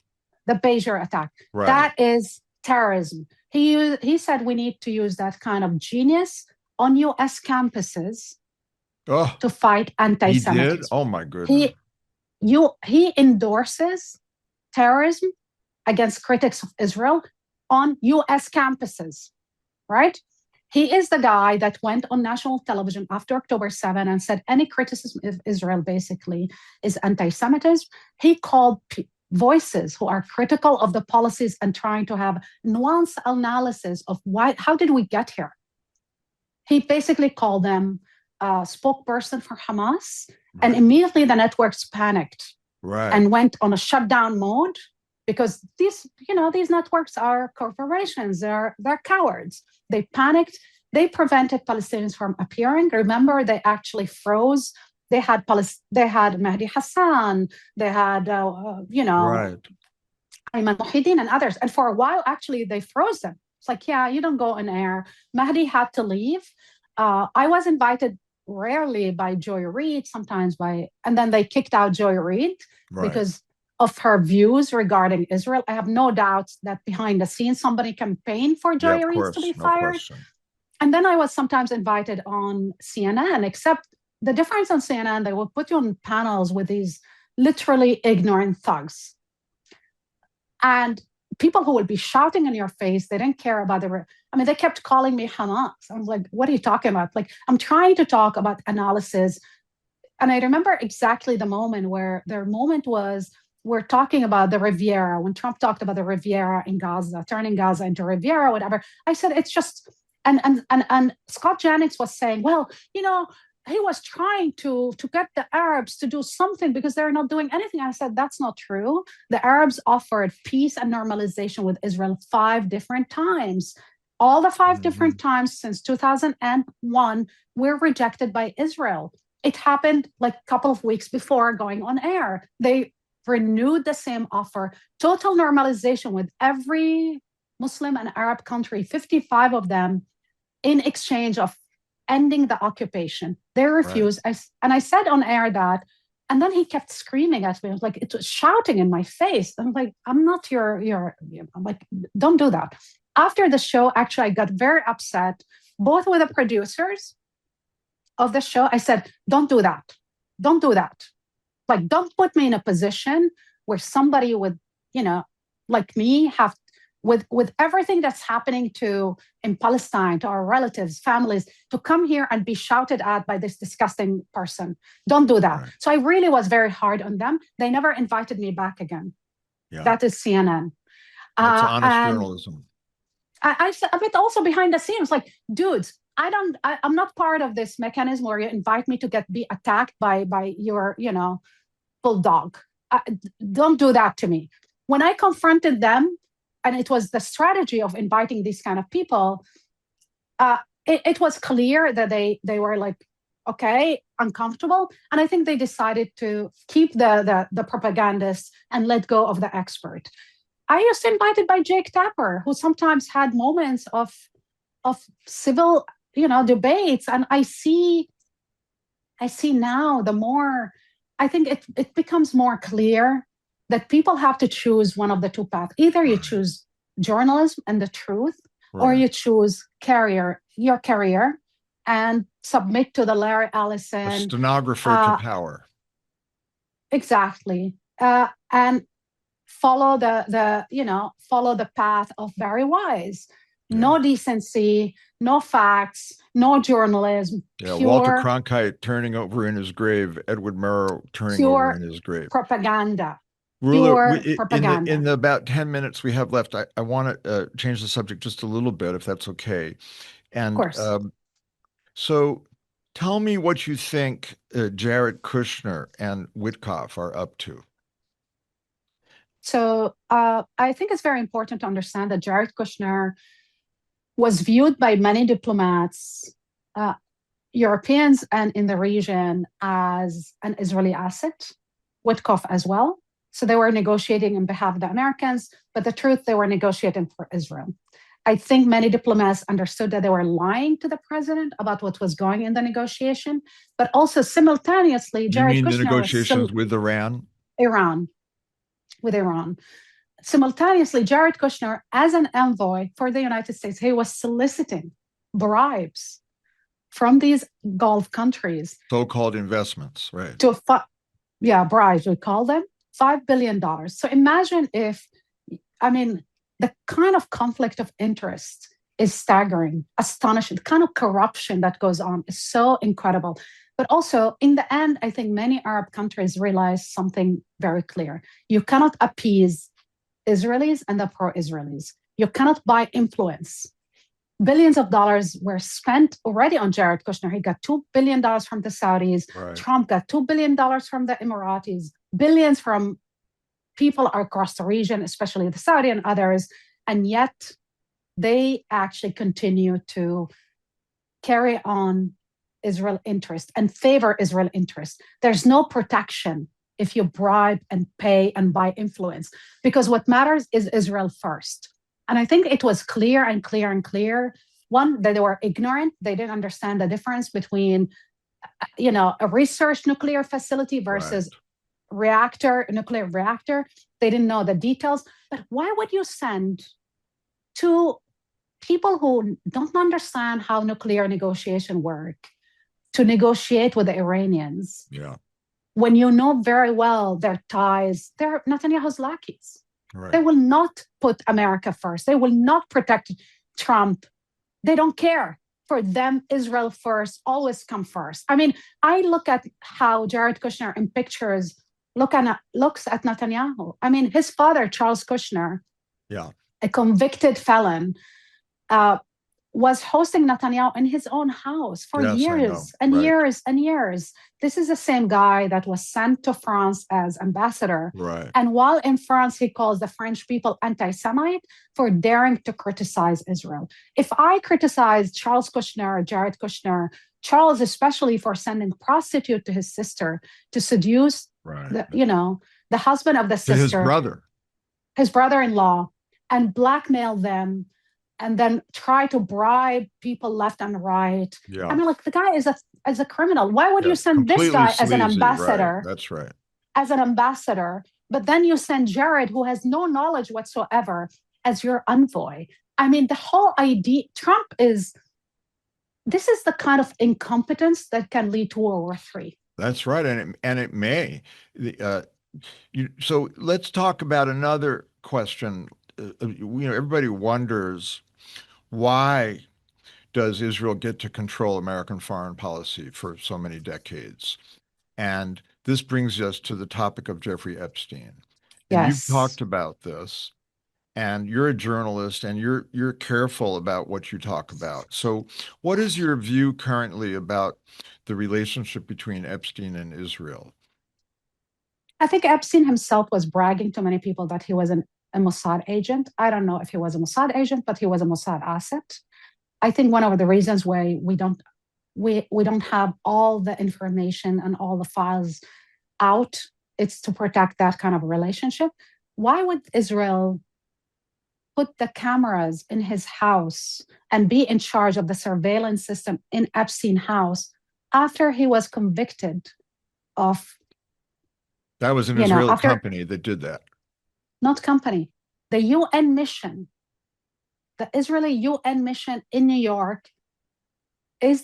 The pager attack. Right. That is terrorism. He said we need to use that kind of genius on U.S. campuses to fight anti-Semitism. He did? Oh, my goodness. He endorses terrorism against critics of Israel on U.S. campuses, right? He is the guy that went on national television after October 7 and said any criticism of Israel basically is anti-Semitism. He called voices who are critical of the policies and trying to have nuanced analysis of how did we get here? He basically called them a spokesperson for Hamas, and immediately the networks panicked and went on a shutdown mode because these networks are corporations. They're cowards. They panicked. They prevented Palestinians from appearing. Remember, they actually froze. They had Mahdi Hassan. They had Ayman Muhyiddin and others. And for a while, actually, they froze them. It's like, yeah, you don't go on air. Mahdi had to leave. I was invited rarely by Joy Reid, sometimes and then they kicked out Joy Reid because of her views regarding Israel. I have no doubts that behind the scenes, somebody campaigned for Joy Reid to be fired. And then I was sometimes invited on CNN, except the difference on CNN, they will put you on panels with these literally ignorant thugs. And people who would be shouting in your face, they didn't care about they kept calling me Hamas. I was like, what are you talking about? Like, I'm trying to talk about analysis. And I remember exactly the moment where their moment was, we're talking about the Riviera, when Trump talked about the Riviera in Gaza, turning Gaza into Riviera, whatever. I said, it's just, and Scott Jennings was saying, well, he was trying to get the Arabs to do something because they're not doing anything. I said, that's not true. The Arabs offered peace and normalization with Israel 5 different times. All the 5 different times since 2001 were rejected by Israel. It happened like a couple of weeks before going on air. They renewed the same offer, total normalization with every Muslim and Arab country, 55 of them, in exchange of ending the occupation. They refused. And I said on air that, and then he kept screaming at me. I was like, it was shouting in my face. I'm like, I'm not I'm like, don't do that. After the show, actually, I got very upset, both with the producers of the show. I said, don't do that. Don't do that. Like, don't put me in a position where somebody would, like me, have with everything that's happening in Palestine, to our relatives, families, to come here and be shouted at by this disgusting person. Don't do that. So I really was very hard on them. They never invited me back again. Yeah. That is CNN. That's honest journalism. I a bit also behind the scenes, like, dudes, I'm not part of this mechanism where you invite me to be attacked by your, bulldog. Uh, don't do that to me. When I confronted them, and it was the strategy of inviting these kind of people, it was clear that they were like, okay, uncomfortable. And I think they decided to keep the propagandists and let go of the expert. I was invited by Jake Tapper, who sometimes had moments of civil, debates. And I see now, the more I think it becomes more clear that people have to choose one of the two paths. Either you choose journalism and the truth, or you choose your career and submit to the Larry Ellison. A stenographer to power. Exactly. And follow the path of Barry Wise. Yeah. No decency, no facts, no journalism. Yeah, Walter Cronkite turning over in his grave, Edward Murrow turning over in his grave. Propaganda. Rula, propaganda. In the about 10 minutes we have left, I want to change the subject just a little bit, if that's okay. And of course. So tell me what you think Jared Kushner and Witkoff are up to. So I think it's very important to understand that Jared Kushner was viewed by many diplomats, Europeans and in the region, as an Israeli asset, Witkoff as well. So they were negotiating on behalf of the Americans, but the truth, they were negotiating for Israel. I think many diplomats understood that they were lying to the president about what was going in the negotiation, but also simultaneously, Jared Kushner, the negotiations with Iran? With Iran. Simultaneously, Jared Kushner, as an envoy for the United States, he was soliciting bribes from these Gulf countries. So-called investments, right? Bribes, we call them, $5 billion. So imagine the kind of conflict of interest is staggering, astonishing. The kind of corruption that goes on is so incredible. But also, in the end, I think many Arab countries realize something very clear. You cannot appease Israelis and the pro-Israelis. You cannot buy influence. Billions of dollars were spent already on Jared Kushner. He got $2 billion from the Saudis. Right. Trump got $2 billion from the Emiratis, billions from people across the region, especially the Saudi and others. And yet they actually continue to carry on Israel interest and favor Israel interest. There's no protection if you bribe and pay and buy influence, because what matters is Israel first. And I think it was clear. One, that they were ignorant. They didn't understand the difference between, a research nuclear facility versus nuclear reactor. They didn't know the details. But why would you send two people who don't understand how nuclear negotiation work to negotiate with the Iranians? Yeah. When you know very well their ties, they're Netanyahu's lackeys. Right. They will not put America first. They will not protect Trump. They don't care. For them, Israel first, always come first. I look at how Jared Kushner in pictures looks at Netanyahu. His father, Charles Kushner, a convicted felon, was hosting Netanyahu in his own house for years and years and years. This is the same guy that was sent to France as ambassador. Right. And while in France, he calls the French people anti-Semite for daring to criticize Israel. If I criticize Charles Kushner, Jared Kushner, Charles especially for sending a prostitute to his sister to seduce the husband of the sister, his brother-in-law, and blackmail them, and then try to bribe people left and right. Yeah. The guy is a criminal. Why would you send this guy as an ambassador? Right. That's right. As an ambassador, but then you send Jared, who has no knowledge whatsoever, as your envoy. The whole idea, this is the kind of incompetence that can lead to World War III. That's right, and it may. So let's talk about another question. Everybody wonders, why does Israel get to control American foreign policy for so many decades? And this brings us to the topic of Jeffrey Epstein. And you've talked about this. and you're a journalist, and you're careful about what you talk about. So, what is your view currently about the relationship between Epstein and Israel? I think Epstein himself was bragging to many people that he was a Mossad agent. I don't know if he was a Mossad agent, but he was a Mossad asset. I think one of the reasons why we don't have all the information and all the files out, it's to protect that kind of relationship. Why would Israel put the cameras in his house and be in charge of the surveillance system in Epstein house after he was convicted of, That was an you know, Israeli after company that did that. not company, the UN mission, the Israeli UN mission in New York is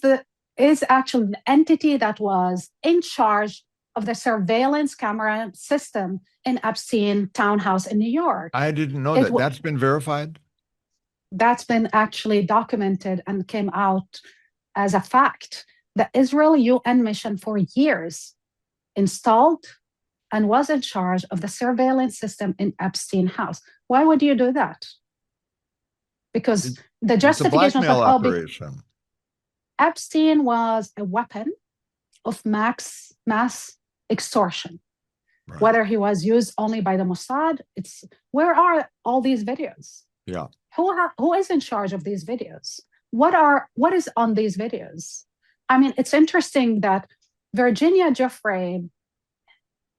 actually the entity that was in charge of the surveillance camera system in Epstein townhouse in New York. I didn't know It that. That's been verified? That's been actually documented and came out as a fact. The Israel UN mission for years installed and was in charge of the surveillance system in Epstein house. Why would you do that? Because the It's a justification was blackmail that, operation. Epstein was a weapon of mass extortion. Right. Whether he was used only by the Mossad, where are all these videos? Yeah. Who is in charge of these videos? What is on these videos? I mean, it's interesting that Virginia Giuffre,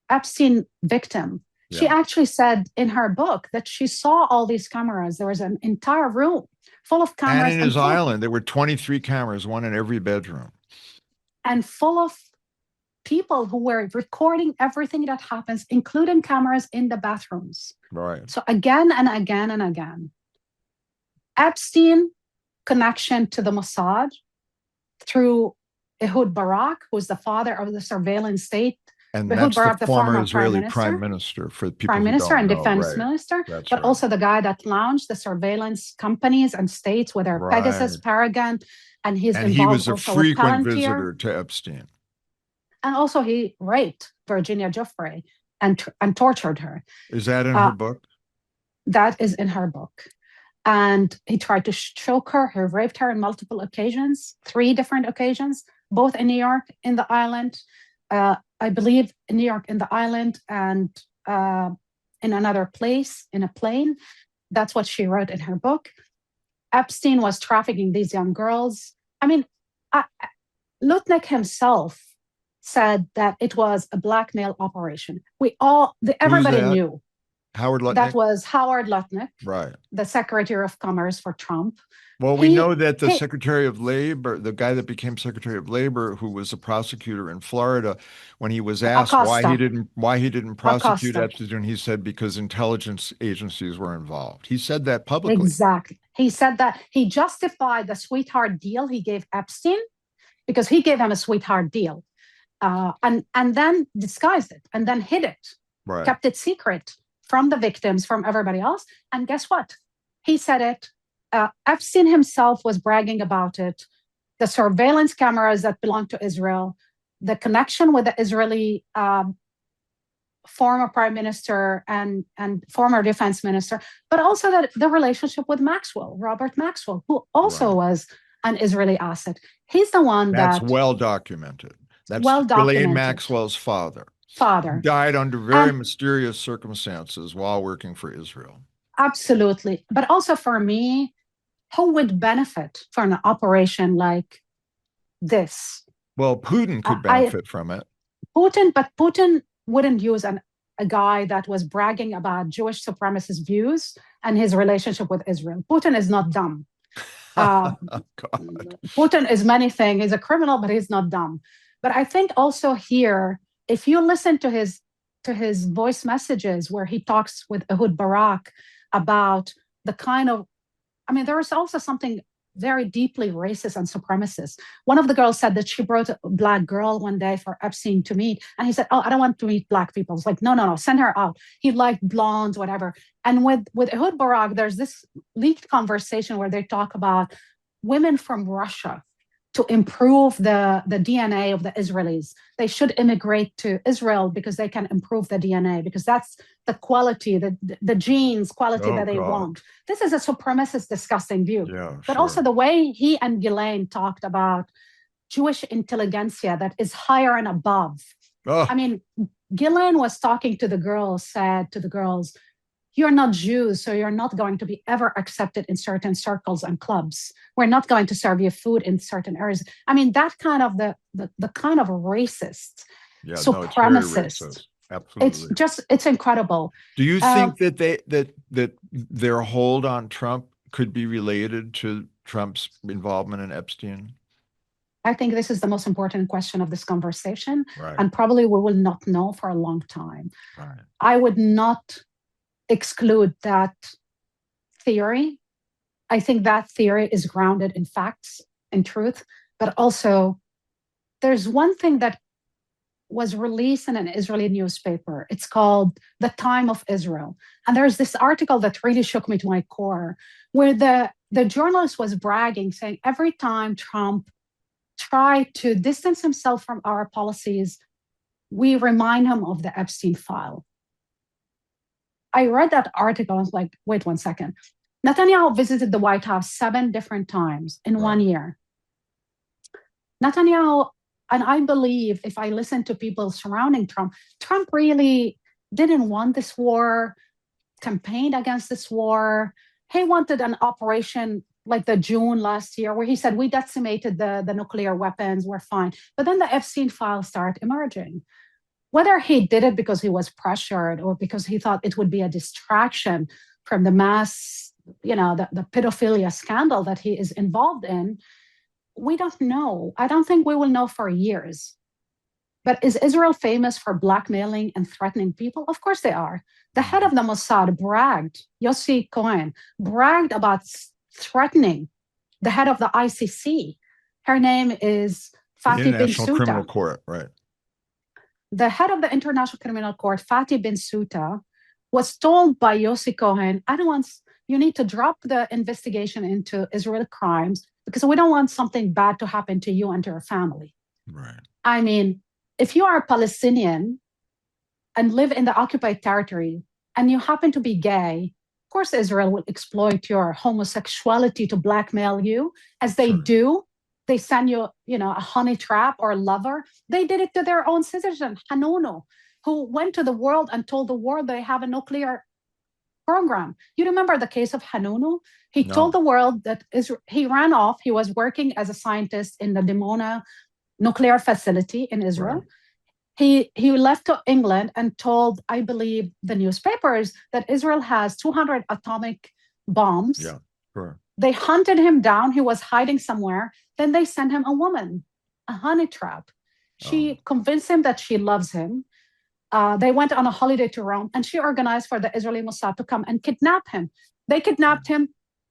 Epstein victim, she actually said in her book that she saw all these cameras. There was an entire room full of cameras. And in his island, there were 23 cameras, one in every bedroom. And full of people who were recording everything that happens, including cameras in the bathrooms. Right. So again and again and again, Epstein connection to the Mossad through Ehud Barak, who's the father of the surveillance state. And Ehud that's Barak, the former Israeli prime minister for people prime who minister don't and know. defense Right. minister, That's but right. also the guy that launched the surveillance companies and states, whether Pegasus, Paragon, and he's involved. He was a also frequent with visitor to Epstein. And also he raped Virginia Giuffre and tortured her. Is that in her book? That is in her book. And he tried to choke her. He raped her on multiple occasions, 3 different occasions, both in New York, in the island. I believe in New York, in the island, and in another place, in a plane. That's what she wrote in her book. Epstein was trafficking these young girls. I mean, Lutnick himself said that it was a blackmail operation. Everybody knew. Howard Lutnick? That was Howard Lutnick, right, the Secretary of Commerce for Trump. Well, we know that the Secretary of Labor, the guy that became Secretary of Labor, who was a prosecutor in Florida, when he was asked why he didn't prosecute Epstein, he said because intelligence agencies were involved. He said that publicly. Exactly. He said that he justified the sweetheart deal he gave Epstein because he gave him a sweetheart deal, and then disguised it and then hid it, kept it secret from the victims, from everybody else. And guess what? He said it. Epstein himself was bragging about it. The surveillance cameras that belong to Israel, the connection with the Israeli former prime minister and former defense minister, but also the relationship with Robert Maxwell, who also was an Israeli asset. He's the one that's well documented. That's Ghislaine Maxwell's father. Died under very mysterious circumstances while working for Israel. Absolutely. But also for me, who would benefit from an operation like this? Well, Putin could benefit from it. Putin wouldn't use a guy that was bragging about Jewish supremacist views and his relationship with Israel. Putin is not dumb. Putin is many things. He's a criminal, but he's not dumb. But I think also here, if you listen to his voice messages where he talks with Ehud Barak about the kind of, I mean, there is also something very deeply racist and supremacist. One of the girls said that she brought a black girl one day for Epstein to meet. And he said, oh, I don't want to meet black people. It's like, no, send her out. He liked blondes, whatever. And with Ehud Barak, there's this leaked conversation where they talk about women from Russia to improve the DNA of the Israelis. They should immigrate to Israel because they can improve the DNA, because that's the quality, the genes quality Oh that they God. want. This is a supremacist, disgusting view. Yeah, But also sure. the way he and Ghislaine talked about Jewish intelligentsia that is higher and above. I Oh, mean, Ghislaine was talking to the girls, said to the girls, you're not Jews, so you're not going to be ever accepted in certain circles and clubs. We're not going to serve you food in certain areas. I mean, that kind of the kind of racist, yeah, no, it's very supremacist. racist. Absolutely. It's incredible. Do you Uh, think that that their hold on Trump could be related to Trump's involvement in Epstein? I think this is the most important question of this conversation, Right, and probably we will not know for a long time. right. I would not exclude that theory. I think that theory is grounded in facts and truth, but also there's one thing that was released in an Israeli newspaper. It's called The Time of Israel. And there's this article that really shook me to my core, where the journalist was bragging, saying every time Trump tried to distance himself from our policies, we remind him of the Epstein file. I read that article. I was like, wait 1 second. Netanyahu visited the White House 7 different times in Right. 1 year. Netanyahu, and I believe if I listen to people surrounding Trump, Trump really didn't want this war, campaigned against this war. He wanted an operation like the June last year, where he said, we decimated the nuclear weapons, we're fine. But then the Epstein files start emerging. Whether he did it because he was pressured or because he thought it would be a distraction from the mass, the pedophilia scandal that he is involved in, we don't know. I don't think we will know for years. But is Israel famous for blackmailing and threatening people? Of course they are. The head of the Mossad bragged, Yossi Cohen, bragged about threatening the head of the ICC. Her name is The Fatih bin International Criminal Suta. Court, right. The head of the International Criminal Court, Fatih bin Suta, was told by Yossi Cohen, you need to drop the investigation into Israel crimes because we don't want something bad to happen to you and to your family. Right. I mean, if you are a Palestinian and live in the occupied territory and you happen to be gay, of course, Israel will exploit your homosexuality to blackmail you, as they Sure. do. They send you, a honey trap or a lover. They did it to their own citizen, Hanunu, who went to the world and told the world they have a nuclear program. You remember the case of Hanunu? He told No. the world that he ran off. He was working as a scientist in the Dimona nuclear facility in Israel. Right. He left to England and told, I believe, the newspapers that Israel has 200 atomic bombs. Yeah, sure. They hunted him down. He was hiding somewhere. Then they sent him a woman, a honey trap. She convinced him that she loves him. They went on a holiday to Rome, and she organized for the Israeli Mossad to come and kidnap him. They kidnapped him,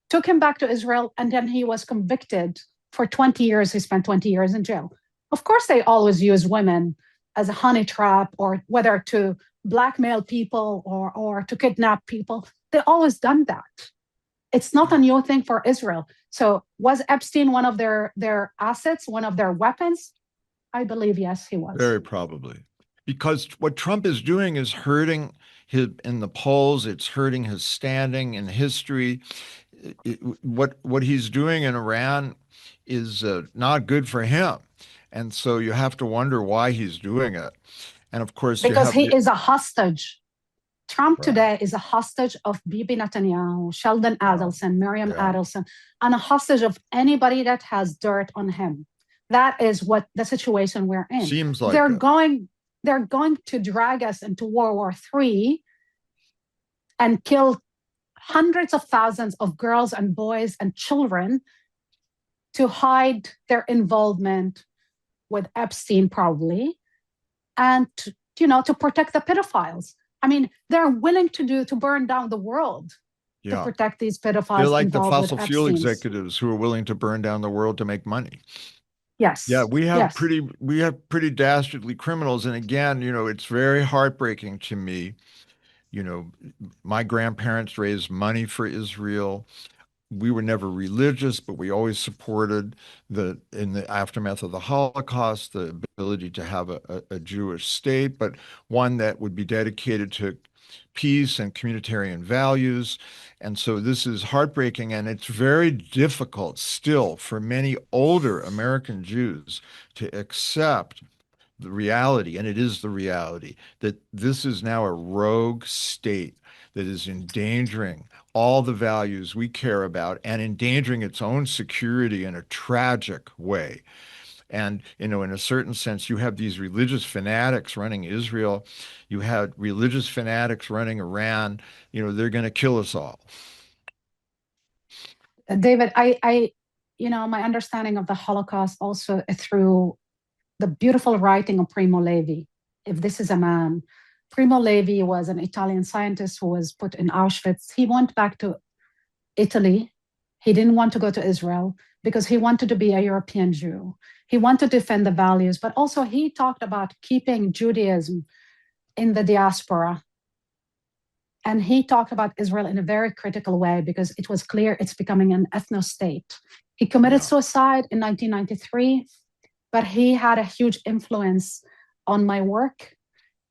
took him back to Israel, and then he was convicted for 20 years. He spent 20 years in jail. Of course, they always use women as a honey trap, or whether to blackmail people or to kidnap people. They always done that. It's not a new thing for Israel. So was Epstein one of their assets, one of their weapons? I believe, yes, he was. Very probably. Because what Trump is doing is hurting him in the polls. It's hurting his standing in history. What he's doing in Iran is not good for him. And so you have to wonder why he's doing it. And of course, you Because have he the is a hostage. Trump right. today is a hostage of Bibi Netanyahu, Sheldon Adelson, Miriam Adelson, and a hostage of anybody that has dirt on him. That is what the situation we're in. Seems like they're going to drag us into World War III and kill hundreds of thousands of girls and boys and children to hide their involvement with Epstein, probably, and to protect the pedophiles. I mean, they're willing to burn down the world to protect these pedophiles. They're like the involved fossil with fuel Epstein's. executives who are willing to burn down the world to make money. Yes. Yeah, we have yes. pretty dastardly criminals. And again, it's very heartbreaking to me. My grandparents raised money for Israel. we were never religious, but we always supported in the aftermath of the Holocaust, the ability to have a Jewish state, but one that would be dedicated to peace and communitarian values. And so this is heartbreaking, and it's very difficult still for many older American Jews to accept the reality, and it is the reality, that this is now a rogue state that is endangering all the values we care about and endangering its own security in a tragic way. And, in a certain sense, you have these religious fanatics running Israel. You have religious fanatics running Iran. They're going to kill us all. David, my understanding of the Holocaust also through the beautiful writing of Primo Levi. If this is a man, Primo Levi was an Italian scientist who was put in Auschwitz. He went back to Italy. He didn't want to go to Israel because he wanted to be a European Jew. He wanted to defend the values, but also he talked about keeping Judaism in the diaspora. And he talked about Israel in a very critical way because it was clear it's becoming an ethno-state. He committed suicide in 1993, but he had a huge influence on my work.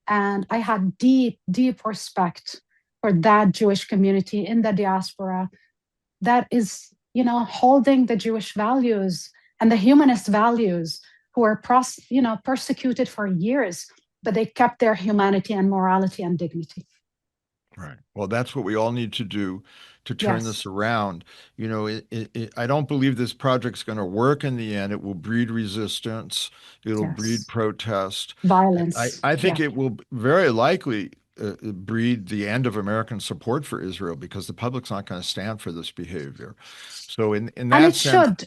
And I had deep, deep respect for that Jewish community in the diaspora that is, holding the Jewish values and the humanist values, who were, persecuted for years, but they kept their humanity and morality and dignity. Right. Well, that's what we all need to do to turn this around. I don't believe this project's going to work in the end. It will breed resistance. It'll breed protest. Violence. I think it will very likely breed the end of American support for Israel because the public's not going to stand for this behavior. So in that sense,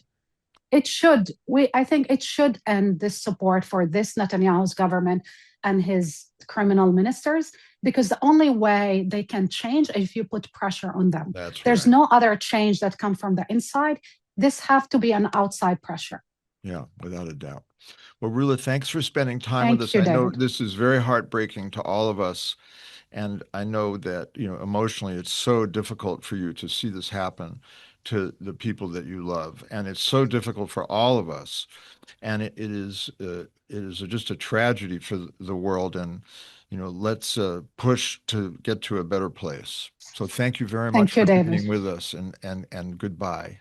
I think it should end this support for this Netanyahu's government and his criminal ministers, because the only way they can change is if you put pressure on them. There's no other change that comes from the inside. This have to be an outside pressure. Yeah, without a doubt. Well, Rula, thanks for spending time with us. I know this is very heartbreaking to all of us. And I know that, emotionally, it's so difficult for you to see this happen to the people that you love. And it's so difficult for all of us. And it is just a tragedy for the world. And, let's push to get to a better place. So thank you very much for being with us, and goodbye.